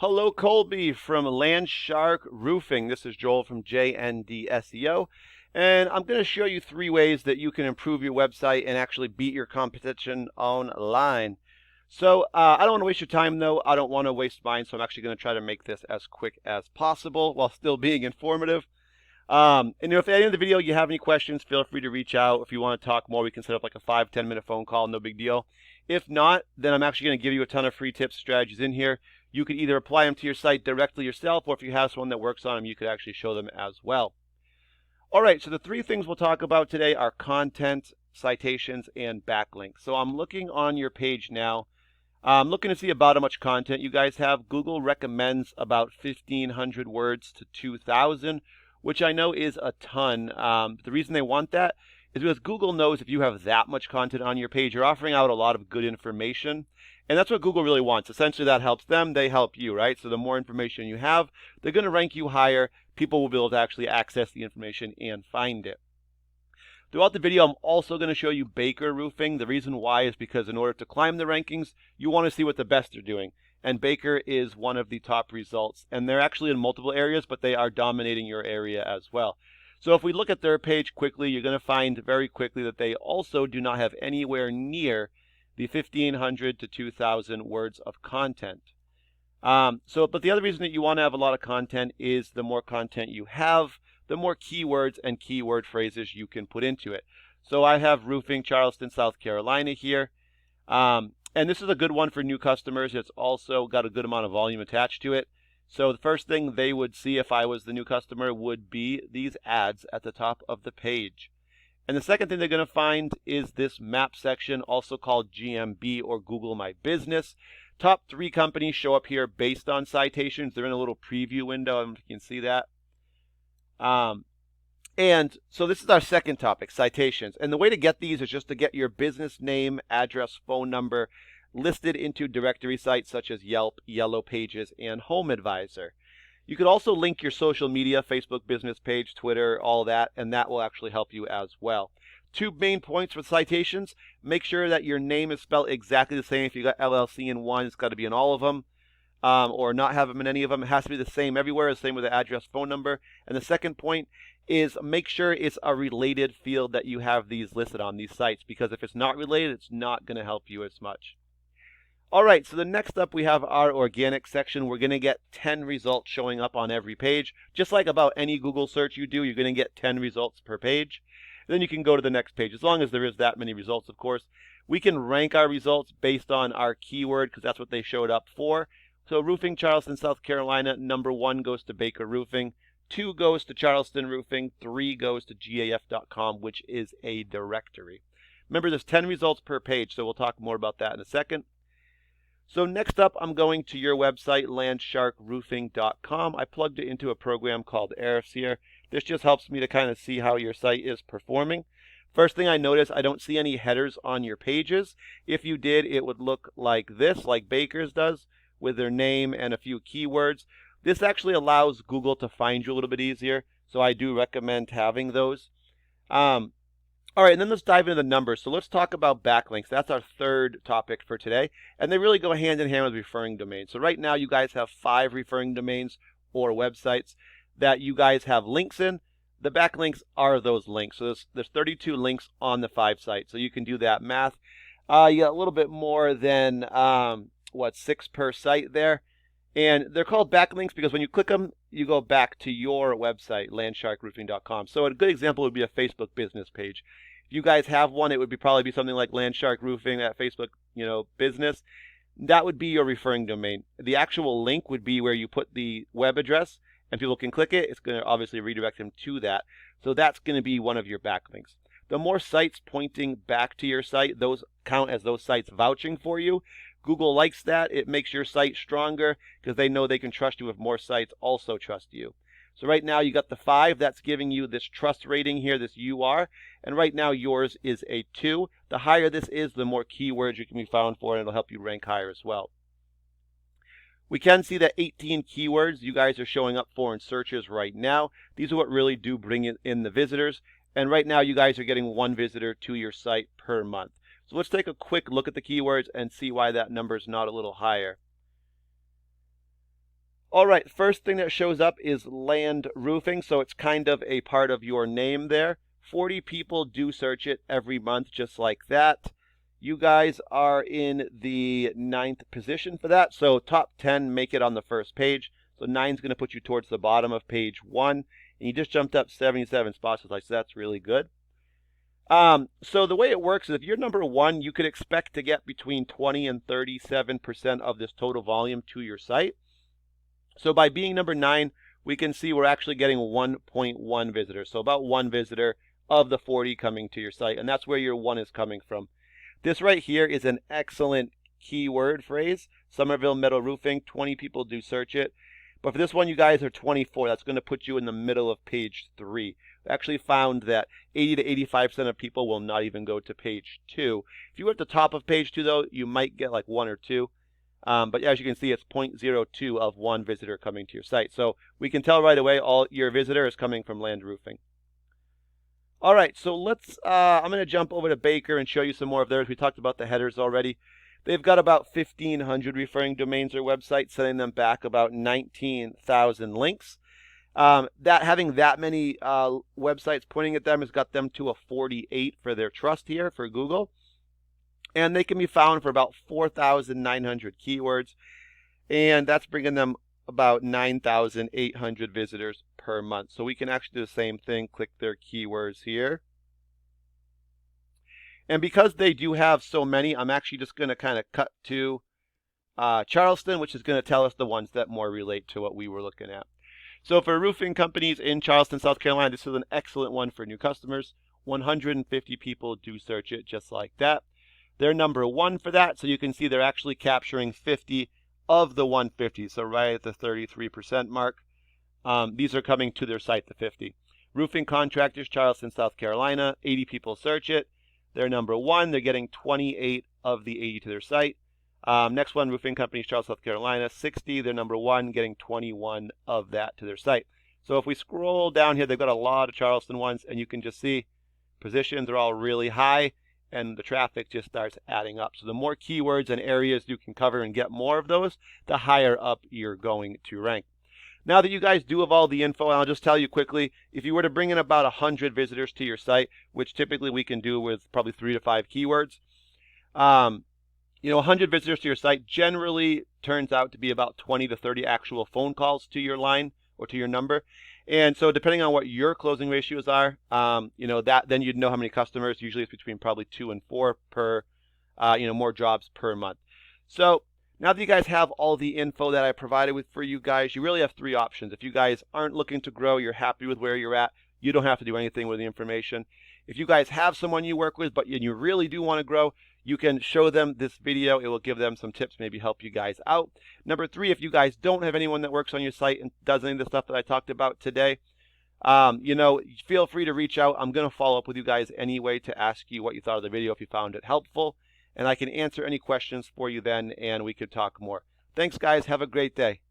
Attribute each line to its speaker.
Speaker 1: Hello, Colby from Landshark Roofing. This is Joel from JND SEO, and I'm going to show you 3 ways that you can improve your website and actually beat your competition online. So I don't want to waste your time, though. I don't want to waste mine, so I'm actually going to try to make this as quick as possible while still being informative. If at the end of the video you have any questions, feel free to reach out. If you want to talk more, we can set up like a 5-10 minute phone call, no big deal. If not, then I'm actually going to give you a ton of free tips, strategies in here. You could either apply them to your site directly yourself, or if you have someone that works on them, you could actually show them as well. All right, so the 3 things we'll talk about today are content, citations, and backlinks. So I'm looking on your page now. I'm looking to see about how much content you guys have. Google recommends about 1,500 words to 2,000, which I know is a ton. The reason they want that is because Google knows if you have that much content on your page, you're offering out a lot of good information. And that's what Google really wants. Essentially, that helps them. They help you, right? So the more information you have, they're going to rank you higher. People will be able to actually access the information and find it. Throughout the video, I'm also going to show you Baker Roofing. The reason why is because in order to climb the rankings, you want to see what the best are doing. And Baker is one of the top results. And they're actually in multiple areas, but they are dominating your area as well. So if we look at their page quickly, you're going to find very quickly that they also do not have anywhere near the 1,500 to 2,000 words of content. But the other reason that you want to have a lot of content is the more content you have, the more keywords and keyword phrases you can put into it. So I have roofing Charleston, South Carolina here. And this is a good one for new customers. It's also got a good amount of volume attached to it. So the first thing they would see if I was the new customer would be these ads at the top of the page. And the second thing they're going to find is this map section, also called GMB or Google My Business. Top 3 companies show up here based on citations. They're in a little preview window. I don't know if you can see that. And so this is our second topic, citations. And the way to get these is just to get your business name, address, phone number listed into directory sites such as Yelp, Yellow Pages, and Home Advisor. You could also link your social media, Facebook business page, Twitter, all that, and that will actually help you as well. 2 main points for citations. Make sure that your name is spelled exactly the same. If you got LLC in one, it's got to be in all of them, or not have them in any of them. It has to be the same everywhere, the same with the address, phone number. And the second point is make sure it's a related field that you have these listed on these sites, because if it's not related, it's not going to help you as much. All right, so the next up we have our organic section. We're going to get 10 results showing up on every page. Just like about any Google search you do, you're going to get 10 results per page. Then you can go to the next page, as long as there is that many results, of course. We can rank our results based on our keyword, because that's what they showed up for. So roofing Charleston, South Carolina, number 1 goes to Baker Roofing. 2 goes to Charleston Roofing. 3 goes to GAF.com, which is a directory. Remember, there's 10 results per page, so we'll talk more about that in a second. So next up, I'm going to your website, landsharkroofing.com. I plugged it into a program called Airseer. This just helps me to kind of see how your site is performing. First thing I notice, I don't see any headers on your pages. If you did, it would look like this, like Baker's does, with their name and a few keywords. This actually allows Google to find you a little bit easier, so I do recommend having those. All right, and then let's dive into the numbers. So let's talk about backlinks. That's our third topic for today. And they really go hand in hand with referring domains. So right now you guys have 5 referring domains or websites that you guys have links in. The backlinks are those links. So there's 32 links on the 5 sites. So you can do that math. You got a little bit more than, 6 per site there. And they're called backlinks because when you click them, you go back to your website, landsharkroofing.com. So a good example would be a Facebook business page. If you guys have one, it would probably be something like Landshark Roofing at Facebook, business. That would be your referring domain. The actual link would be where you put the web address, and people can click it. It's going to obviously redirect them to that. So that's going to be one of your backlinks. The more sites pointing back to your site, those count as those sites vouching for you. Google likes that. It makes your site stronger because they know they can trust you if more sites also trust you. So right now you got the 5. That's giving you this trust rating here, this UR. And right now yours is a 2. The higher this is, the more keywords you can be found for, and it'll help you rank higher as well. We can see that 18 keywords you guys are showing up for in searches right now. These are what really do bring in the visitors. And right now you guys are getting 1 visitor to your site per month. So let's take a quick look at the keywords and see why that number is not a little higher. All right, first thing that shows up is Land Roofing, so it's kind of a part of your name there. 40 people do search it every month, just like that. You guys are in the 9th position for that, so top 10 make it on the first page. So 9's going to put you towards the bottom of page 1, and you just jumped up 77 spots, so that's really good. So the way it works is if you're number 1, you could expect to get between 20 and 37% of this total volume to your site. So by being number 9, we can see we're actually getting 1.1 visitors. So about 1 visitor of the 40 coming to your site, and that's where your 1 is coming from. This right here is an excellent keyword phrase. Somerville Metal Roofing, 20 people do search it. But for this one, you guys are 24. That's going to put you in the middle of page 3. We actually found that 80 to 85% of people will not even go to page 2. If you were at the top of page 2, though, you might get like 1 or 2. But as you can see, it's 0.02 of 1 visitor coming to your site. So we can tell right away all your visitor is coming from Land Roofing. All right, so let's, I'm going to jump over to Baker and show you some more of theirs. We talked about the headers already. They've got about 1,500 referring domains or websites, sending them back about 19,000 links. Having that many websites pointing at them has got them to a 48 for their trust here for Google. And they can be found for about 4,900 keywords. And that's bringing them about 9,800 visitors per month. So we can actually do the same thing, click their keywords here. And because they do have so many, I'm actually just going to kind of cut to Charleston, which is going to tell us the ones that more relate to what we were looking at. So for roofing companies in Charleston, South Carolina, this is an excellent one for new customers. 150 people do search it just like that. They're number 1 for that, so you can see they're actually capturing 50 of the 150, so right at the 33% mark. These are coming to their site, the 50. Roofing contractors, Charleston, South Carolina, 80 people search it. They're number 1. They're getting 28 of the 80 to their site. Next one, roofing companies, Charleston, South Carolina, 60. They're number 1, getting 21 of that to their site. So if we scroll down here, they've got a lot of Charleston ones, and you can just see positions are all really high, and the traffic just starts adding up. So the more keywords and areas you can cover and get more of those, the higher up you're going to rank. Now that you guys do have all the info, I'll just tell you quickly, if you were to bring in about 100 visitors to your site, which typically we can do with probably 3 to 5 keywords, 100 visitors to your site generally turns out to be about 20 to 30 actual phone calls to your line or to your number. And so depending on what your closing ratios are, then you'd know how many customers. Usually it's between probably 2 and 4 per, more jobs per month. So now that you guys have all the info that I provided for you guys, you really have 3 options. If you guys aren't looking to grow, you're happy with where you're at, you don't have to do anything with the information. If you guys have someone you work with, but you really do want to grow, you can show them this video. It will give them some tips, maybe help you guys out. Number 3, if you guys don't have anyone that works on your site and does any of the stuff that I talked about today, feel free to reach out. I'm going to follow up with you guys anyway to ask you what you thought of the video if you found it helpful. And I can answer any questions for you then, and we could talk more. Thanks, guys. Have a great day.